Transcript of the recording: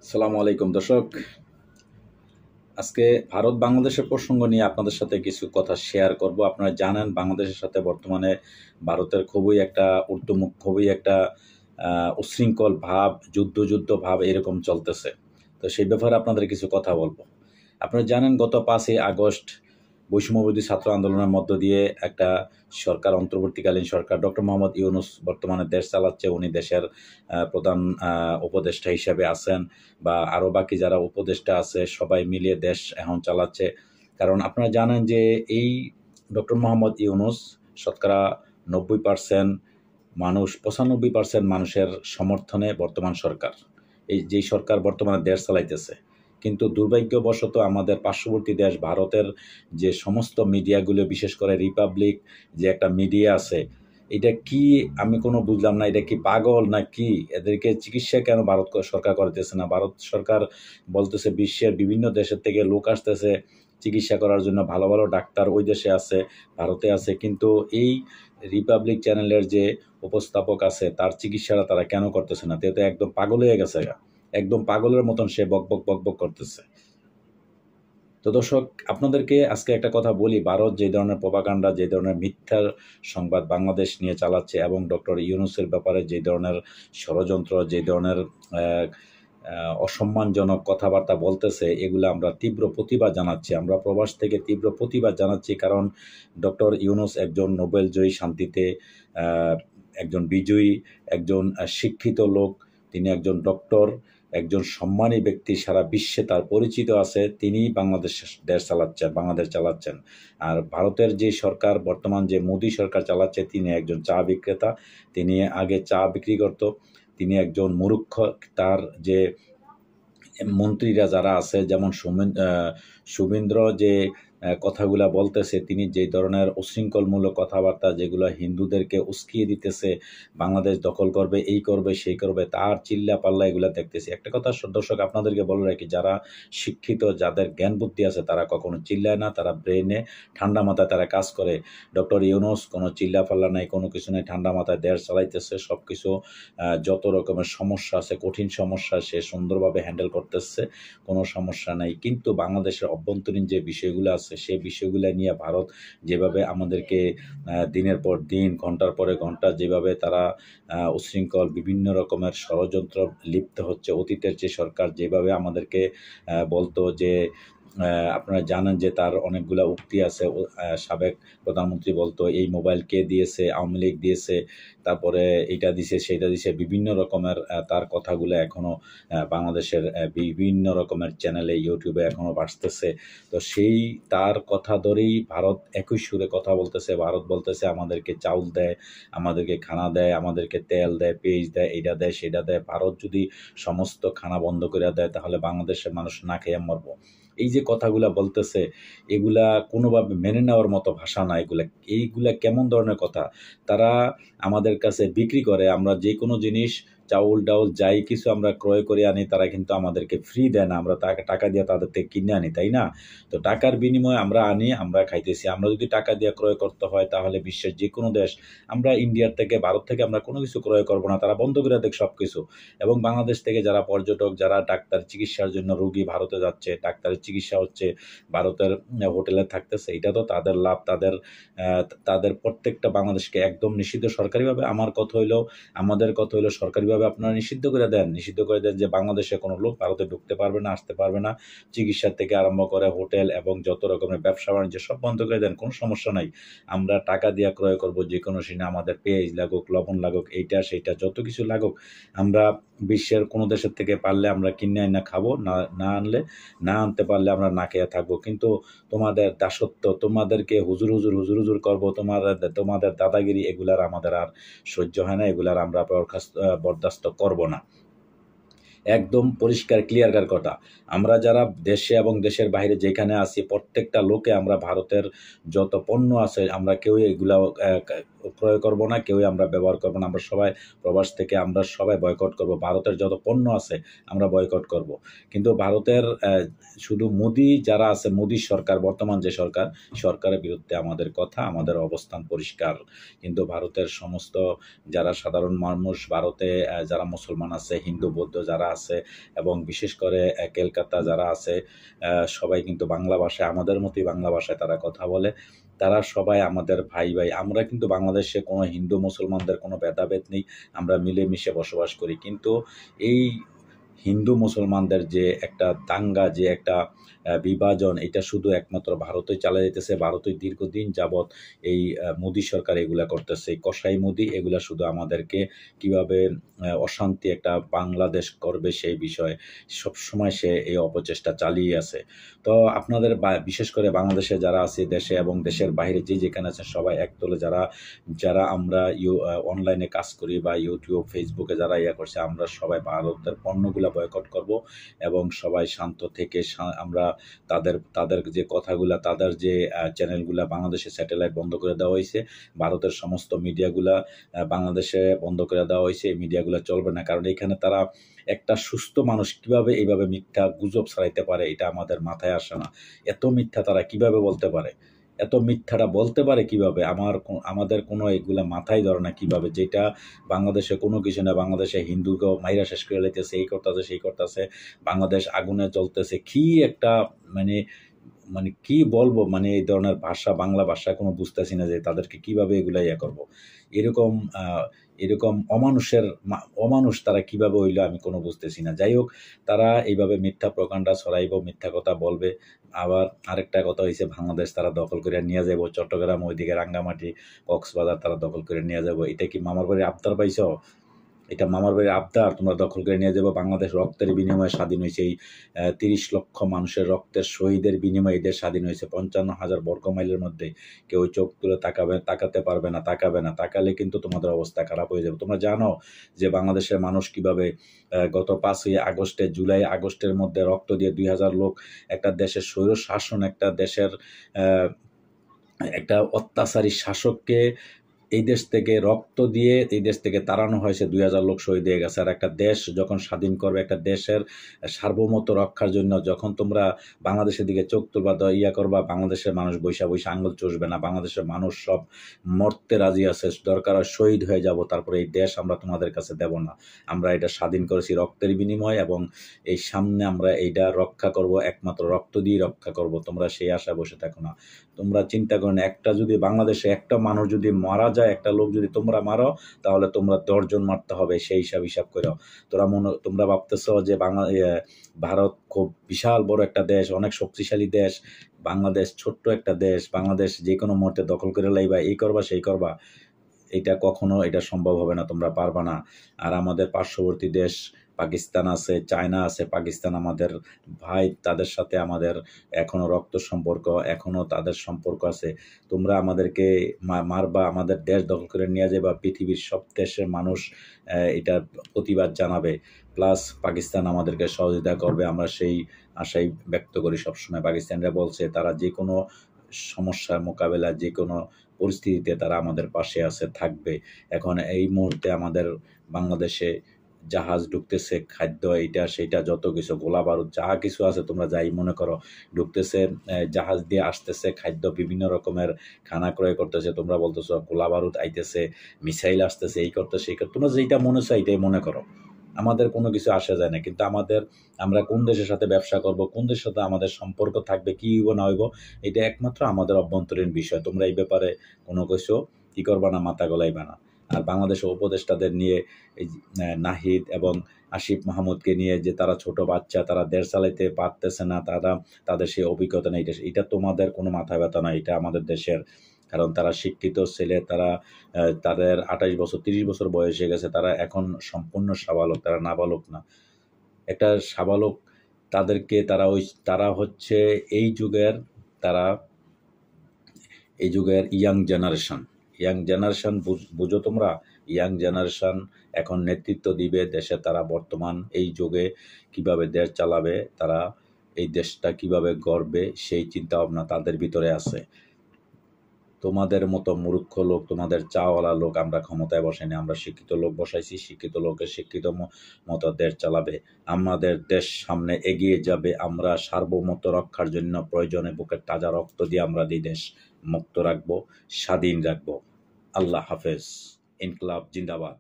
আসসালামু আলাইকুম দর্শক। আজকে ভারত বাংলাদেশের প্রসঙ্গ নিয়ে আপনাদের সাথে কিছু কথা শেয়ার করব। আপনারা জানেন বাংলাদেশের সাথে বর্তমানে ভারতের খুবই একটা ঊর্ধ্বমুখ, খুবই একটা উচ্ছৃঙ্খল ভাব, যুদ্ধ ভাব এরকম চলতেছে। তো সেই ব্যাপারে আপনাদের কিছু কথা বলবো। আপনারা জানেন গত 5ই আগস্ট বৈষম্যবিরোধী ছাত্র আন্দোলনের মধ্য দিয়ে একটা সরকার, অন্তর্বর্তীকালীন সরকার, ডক্টর মোহাম্মদ ইউনূস বর্তমানে দেশ চালাচ্ছে। উনি দেশের প্রধান উপদেষ্টা হিসেবে আছেন, বা আরও বাকি যারা উপদেষ্টা আছে সবাই মিলিয়ে দেশ এখন চালাচ্ছে। কারণ আপনারা জানেন যে এই ডক্টর মোহাম্মদ ইউনূস শতকরা 90% মানুষ, 95% মানুষের সমর্থনে বর্তমান সরকার, এই যেই সরকার বর্তমানে দেশ চালাইতেছে। কিন্তু দুর্ভাগ্যবশত আমাদের পার্শ্ববর্তী দেশ ভারতের যে সমস্ত মিডিয়াগুলো, বিশেষ করে রিপাবলিক যে একটা মিডিয়া আছে, এটা কি আমি কোনো বুঝলাম না। এটা কি পাগল না কি? এদেরকে চিকিৎসা কেন ভারত সরকার করতেছে না? ভারত সরকার বলতেছে বিশ্বের বিভিন্ন দেশের থেকে লোক আসতেছে চিকিৎসা করার জন্য, ভালো ভালো ডাক্তার ওই দেশে আছে, ভারতে আছে। কিন্তু এই রিপাবলিক চ্যানেলের যে উপস্থাপক আছে তার চিকিৎসাটা তারা কেন করতেছে না? তো একদম পাগল হয়ে গেছে, একদম পাগলের মতন সে বকবক করতেছে। তো দর্শক, আপনাদেরকে আজকে একটা কথা বলি, ভারত যে ধরনের প্রপাগান্ডা, যে ধরনের মিথ্যার সংবাদ বাংলাদেশ নিয়ে চালাচ্ছে, এবং ডক্টর ইউনূসের ব্যাপারে যে ধরনের ষড়যন্ত্র, যে ধরনের অসম্মানজনক কথাবার্তা বলতেছে, এগুলো আমরা তীব্র প্রতিবাদ জানাচ্ছি। আমরা প্রবাস থেকে তীব্র প্রতিবাদ জানাচ্ছি। কারণ ডক্টর ইউনূস একজন নোবেলজয়ী, শান্তিতে একজন বিজয়ী, একজন শিক্ষিত লোক। তিনি একজন ডক্টর, একজন সম্মানী ব্যক্তি, সারা বিশ্বে তার পরিচিত আছে। তিনি বাংলাদেশ বাংলাদেশ চালাচ্ছেন। আর ভারতের যে সরকার, বর্তমান যে মোদী সরকার চালাচ্ছে, তিনি একজন চা বিক্রেতা। তিনি আগে চা বিক্রি করত। তিনি একজন মূর্খ। তার যে মন্ত্রীরা যারা আছে, যেমন শুভেন্দ্র যে কথাগুলা বলতেছে, তিনি যে ধরনের উশৃঙ্খলমূলক কথাবার্তা, যেগুলো হিন্দুদেরকে উস্কিয়ে দিতেছে, বাংলাদেশ দখল করবে, এই করবে সেই করবে, তার চিল্লা পাল্লা এগুলা দেখতেছি। একটা কথা দর্শক আপনাদেরকে বলে রাখি, যারা শিক্ষিত, যাদের জ্ঞান বুদ্ধি আছে, তারা কখনো চিল্লায় না, তারা ব্রেনে ঠান্ডা মাথায় তারা কাজ করে। ডক্টর ইউনূস কোনো চিল্লা পাল্লা নাই, কোনো কিছু নাই, ঠান্ডা মাথায় দেশ চালাইতেছে। সব কিছু যত রকমের সমস্যা আছে, কঠিন সমস্যা, সে সুন্দরভাবে হ্যান্ডেল করতেছে, কোনো সমস্যা নাই। কিন্তু বাংলাদেশের অভ্যন্তরীণ যে বিষয়গুলো আছে, সে বিষয়গুলো নিয়ে ভারত যেভাবে আমাদেরকে দিনের পর দিন, ঘন্টার পরে ঘন্টা যেভাবে তারা উচ্ছৃঙ্খল বিভিন্ন রকমের ষড়যন্ত্র লিপ্ত হচ্ছে, অতীতের যে সরকার যেভাবে আমাদেরকে বলতো যে আপনারা জানেন যে তার অনেকগুলা উক্তি আছে। সাবেক প্রধানমন্ত্রী বলতো, এই মোবাইল কে দিয়েছে? আওয়ামী লীগ দিয়েছে। তারপরে এইটা দিছে, সেইটা দিছে, বিভিন্ন রকমের তার কথাগুলো এখনও বাংলাদেশের বিভিন্ন রকমের চ্যানেলে, ইউটিউবে এখনও বাসতেছে। তো সেই তার কথা ধরেই ভারত একই সুরে কথা বলতেছে। ভারত বলতেছে আমাদেরকে চাউল দেয়, আমাদেরকে খানা দেয়, আমাদেরকে তেল দেয়, পেঁয়াজ দেয়, এইটা দেয় সেটা দেয়। ভারত যদি সমস্ত খানা বন্ধ করে দেয়, তাহলে বাংলাদেশের মানুষ না খেয়ে মরবো। এই যে কথাগুলা বলতেছে, এগুলা কোনোভাবে মেনে নেওয়ার মতো ভাষা না। এইগুলা কেমন ধরনের কথা? তারা আমাদের কাছে বিক্রি করে। আমরা যে কোনো জিনিস, চাউল ডাউল যাই কিছু আমরা ক্রয় করে আনি, তারা কিন্তু আমাদেরকে ফ্রি দেয় না। আমরা টাকা দিয়ে তাদের থেকে কিনে আনি, তাই না? তো টাকার বিনিময়ে আমরা আনি, আমরা খাইতেছি। আমরা যদি টাকা দিয়ে ক্রয় করতে হয়, তাহলে বিশ্বের যে কোনো দেশ, আমরা ইন্ডিয়ার থেকে, ভারত থেকে আমরা কোনো কিছু ক্রয় করবো না। তারা বন্ধ করে দেয় সব কিছু। এবং বাংলাদেশ থেকে যারা পর্যটক, যারা ডাক্তার চিকিৎসার জন্য রোগী ভারতে যাচ্ছে, ডাক্তারের চিকিৎসা হচ্ছে, ভারতের হোটেলে থাকতেছে, এটা তো তাদের লাভ। তাদের প্রত্যেকটা বাংলাদেশকে একদম নিষিদ্ধ সরকারিভাবে। আমাদের কথা হইলো সরকারিভাবে আপনারা নিষিদ্ধ করে দেন, যে বাংলাদেশে কোনো লোক ভারতে ঢুকতে পারবে না, আসতে পারবে না। চিকিৎসার থেকে আরম্ভ করে হোটেল এবং যত রকমের ব্যবসা বাণিজ্য সব বন্ধ করে দেন, কোনো সমস্যা নাই। আমরা টাকা দিয়ে ক্রয় করব যে কোনো সিনে, আমাদের পেঁয়াজ লাগুক, লবণ লাগুক, এইটা সেইটা যত কিছু লাগুক, আমরা বিশ্বের কোনো দেশের থেকে পারলে আমরা কিনে আইনা খাবো, না আনতে পারলে আমরা না খেয়ে থাকবো। কিন্তু তোমাদের দাসত্ব, তোমাদেরকে হুজুর করবো, তোমাদের দাদাগিরি, এগুলার আমাদের আর সহ্য হয় না, এগুলার আমরা বরদাস্ত করব না। একদম পরিষ্কার ক্লিয়ার কথা। আমরা যারা দেশে এবং দেশের বাইরে যেখানে আছি, প্রত্যেকটা লোকে আমরা ভারতের যত পণ্য আছে, আমরা কেউই এগুলা ক্রয় করব না, কেউই আমরা ব্যবহার করব না। আমরা সবাই প্রবাস থেকে আমরা সবাই বয়কট করব। ভারতের যত পণ্য আছে আমরা বয়কট করব। কিন্তু ভারতের শুধু মোদি যারা আছে, মোদি সরকার, বর্তমান যে সরকারের বিরুদ্ধে আমাদের কথা, আমাদের অবস্থান পরিষ্কার। কিন্তু ভারতের সমস্ত যারা সাধারণ মানুষ, ভারতে যারা মুসলমান আছে, হিন্দু বৌদ্ধ যারা আছে এবং বিশেষ করে কলকাতা যারা আছে সবাই কিন্তু বাংলা ভাষায় আমাদের মতোই বাংলা ভাষায় তারা কথা বলে। তারা সবাই আমাদের ভাই ভাই। আমরা কিন্তু বাংলাদেশে কোনো হিন্দু মুসলমানদের কোনো ভেদাভেদ নেই, আমরা মিলেমিশে বসবাস করি। কিন্তু এই হিন্দু মুসলমানদের যে একটা দাঙ্গা, যে একটা বিভাজন, এটা শুধু একমাত্র ভারতই চালিয়ে যেতেছে। ভারতই দীর্ঘদিন যাবৎ এই মোদী সরকার এগুলা করতেছে, কসাই মোদী এগুলা শুধু আমাদেরকে কিভাবে অশান্তি একটা বাংলাদেশ করবে সেই বিষয়ে সবসময় সে এই অপচেষ্টা চালিয়ে আছে। তো আপনাদের বিশেষ করে বাংলাদেশে যারা আছে, দেশে এবং দেশের বাইরে যে যেখানে আছে, সবাই একদলে যারা যারা আমরা অনলাইনে কাজ করি বা ইউটিউব ফেসবুকে যারা করছে, আমরা সবাই ভারতের পণ্যগুলা বয়কট করব এবং সবাই শান্ত থেকে আমরা তাদের যে কথাগুলা, তাদের যে চ্যানেলগুলা বাংলাদেশে স্যাটেলাইট বন্ধ করে দেওয়া হয়েছে, ভারতের সমস্ত মিডিয়াগুলা বাংলাদেশে বন্ধ করে দেওয়া হয়েছে। এই মিডিয়াগুলা চলবে না, কারণ এখানে তারা একটা সুস্থ মানুষ কিভাবে এইভাবে মিথ্যা গুজব ছড়াইতে পারে এটা আমাদের মাথায় আসে না। এত মিথ্যা তারা কিভাবে বলতে পারে, এত মিথ্যাটা বলতে পারে কিভাবে, আমাদের কোনো এগুলা মাথায় ধরে না কিভাবে। যেটা বাংলাদেশে কোনো কিছু না, বাংলাদেশে হিন্দুকেও মাইরা শেষ করে লাইতেছে, এই করতেছে সেই করতেছে, বাংলাদেশ আগুনে জ্বলতেছে। কি একটা মানে মানে কি বলবো, মানে এই ধরনের ভাষা, বাংলা ভাষা কোনো বুঝতেছি না যে তাদেরকে কিভাবে এগুলা করব। এরকম এরকম অমানুষ তারা কিভাবে হইলো আমি কোনো বুঝতেছি না। যাই হোক, তারা এইভাবে মিথ্যা প্রকাণ্ডা ছড়াইব, মিথ্যা কথা বলবে। আবার আরেকটা কথা হয়েছে, বাংলাদেশ তারা দখল করে নিয়ে যাব, চট্টগ্রাম ওইদিকে রাঙ্গামাটি কক্সবাজার তারা দখল করে নিয়ে যাব। এটা কি মামার বাড়ির আবদার পাইছ? এটা মামার বাড়ির আবদার তোমরা দখল করে নিয়ে যাবো? বাংলাদেশ রক্তের বিনিময়ে স্বাধীন হয়েছে, এই 30 লক্ষ মানুষের রক্তের শহীদের বিনিময়ে এদের স্বাধীন হয়েছে। 55,000 বর্গ মাইলের মধ্যে কেউ চোখ তুলে তাকাতে পারবে না, তাকালে কিন্তু তোমাদের অবস্থা খারাপ হয়ে যাবে। তোমরা জানো যে বাংলাদেশের মানুষ কিভাবে গত 5ই আগস্টে, জুলাই আগস্টের মধ্যে রক্ত দিয়ে 2000 লোক একটা দেশের স্বৈর শাসন, একটা দেশের একটা অত্যাচারী শাসককে এই দেশ থেকে রক্ত দিয়ে এই দেশ থেকে তাড়ানো হয়েছে। 2000 লোক শহীদ হয়ে গেছে। আর একটা দেশ যখন স্বাধীন করবে, একটা দেশের সার্বভৌমত্ব রক্ষার জন্য যখন তোমরা বাংলাদেশের দিকে চোখ তুলবা, করবা, বাংলাদেশের মানুষ বৈশা আঙুল চষবে না। বাংলাদেশের মানুষ সব মরতে রাজি আছে, দরকার হয় শহীদ হয়ে যাব, তারপরে এই দেশ আমরা তোমাদের কাছে দেব না। আমরা এটা স্বাধীন করেছি রক্তের বিনিময়ে, এবং এই সামনে আমরা এইটা রক্ষা করব, একমাত্র রক্ত দিয়ে রক্ষা করব। তোমরা সেই আশায় বসে থাকো না। তোমরা চিন্তা করো না, একটা যদি বাংলাদেশে একটা মানুষ যদি মারা যায়, একটা লোক যদি তোমরা মারো, তাহলে তোমরা 10 জন মারতে হবে, সেই হিসাব করো। তোমরা ভাবতেছ যে ভারত খুব বিশাল বড় একটা দেশ, অনেক শক্তিশালী দেশ, বাংলাদেশ ছোট্ট একটা দেশ, বাংলাদেশ যে কোনো মুহূর্তে দখল করে লাইবা, এই করবা সেই করবা। এটা সম্ভব হবে না, তোমরা পারবা না। আর আমাদের পার্শ্ববর্তী দেশ পাকিস্তান আছে, চায়না আছে। পাকিস্তান আমাদের ভাই, তাদের সাথে আমাদের এখনো রক্ত সম্পর্ক, এখনো তাদের সম্পর্ক আছে। তোমরা আমাদেরকে মারবা, আমাদের দেশ দখল করে নিয়ে যাবা, পৃথিবীর সব দেশের মানুষ এটার প্রতিবাদ জানাবে, প্লাস পাকিস্তান আমাদেরকে সহযোগিতা করবে। আমরা সেই আশাই ব্যক্ত করি সবসময়। পাকিস্তানিরা বলছে তারা যে কোনো সমস্যার মোকাবেলা, যে কোনো পরিস্থিতিতে তারা আমাদের পাশে আছে, থাকবে। এখন এই মুহূর্তে আমাদের বাংলাদেশে জাহাজ ঢুকতেছে, খাদ্য এইটা সেইটা যত কিছু, গোলা বারুদ যা কিছু আছে তোমরা যাই মনে করো, ঢুকতেছে, জাহাজ দিয়ে আসতেছে, খাদ্য বিভিন্ন রকমের খানা ক্রয় করতেছে। তোমরা বলতেছো গোলা বারুদ আইতেছে, মিসাইল আসতেছে, এই করতেছে সেই করতে, তোমরা যেটা মনে চাই এটাই মনে করো। আমাদের কোনো কিছু আসা যায় না। কিন্তু আমরা কোন দেশের সাথে ব্যবসা করব, কোন দেশের সাথে আমাদের সম্পর্ক থাকবে, কি হইব না হইব, এটা একমাত্র আমাদের অভ্যন্তরীণ বিষয়। তোমরা এই ব্যাপারে কোনো কিছু কি করবা না, মাথা গলাইবা না। আর বাংলাদেশের উপদেষ্টাদের নিয়ে, এই নাহিদ এবং আসিফ মাহমুদকে নিয়ে, যে তারা ছোট বাচ্চা, তারা দেশ চালাইতে পারতেছে না, তাদের সেই অভিজ্ঞতা নেই, এটা তোমাদের কোনো মাথা ব্যথা নয়, এটা আমাদের দেশের। কারণ তারা শিক্ষিত ছেলে, তাদের 28 বছর 30 বছর বয়স হয়ে গেছে, তারা এখন সম্পূর্ণ সাবালক, তারা নাবালক না। একটা সাবালক তারা হচ্ছে এই যুগের ইয়াং জেনারেশন। বুঝো তোমরা, ইয়াং জেনারেশন এখন নেতৃত্ব দিবে দেশে। তারা বর্তমান এই যুগে কিভাবে দেশ চালাবে, তারা এই দেশটা কিভাবে গড়বে, সেই চিন্তা ভাবনা তাদের ভিতরে আছে। তোমাদের মতো মূর্খ লোক, তোমাদের চাওয়ালা লোক আমরা ক্ষমতায় বসাইনি, আমরা শিক্ষিত লোক বসাইছি। শিক্ষিত লোকের শিক্ষিত মতো দেশ চালাবে, আমাদের দেশ সামনে এগিয়ে যাবে। আমরা সার্বভৌমত্ব রক্ষার জন্য প্রয়োজনে বুকের তাজা রক্ত দিয়ে আমরা এই দেশ মুক্ত রাখবো, স্বাধীন রাখবো। আল্লাহ হাফেজ। ইনকলাব জিন্দাবাদ।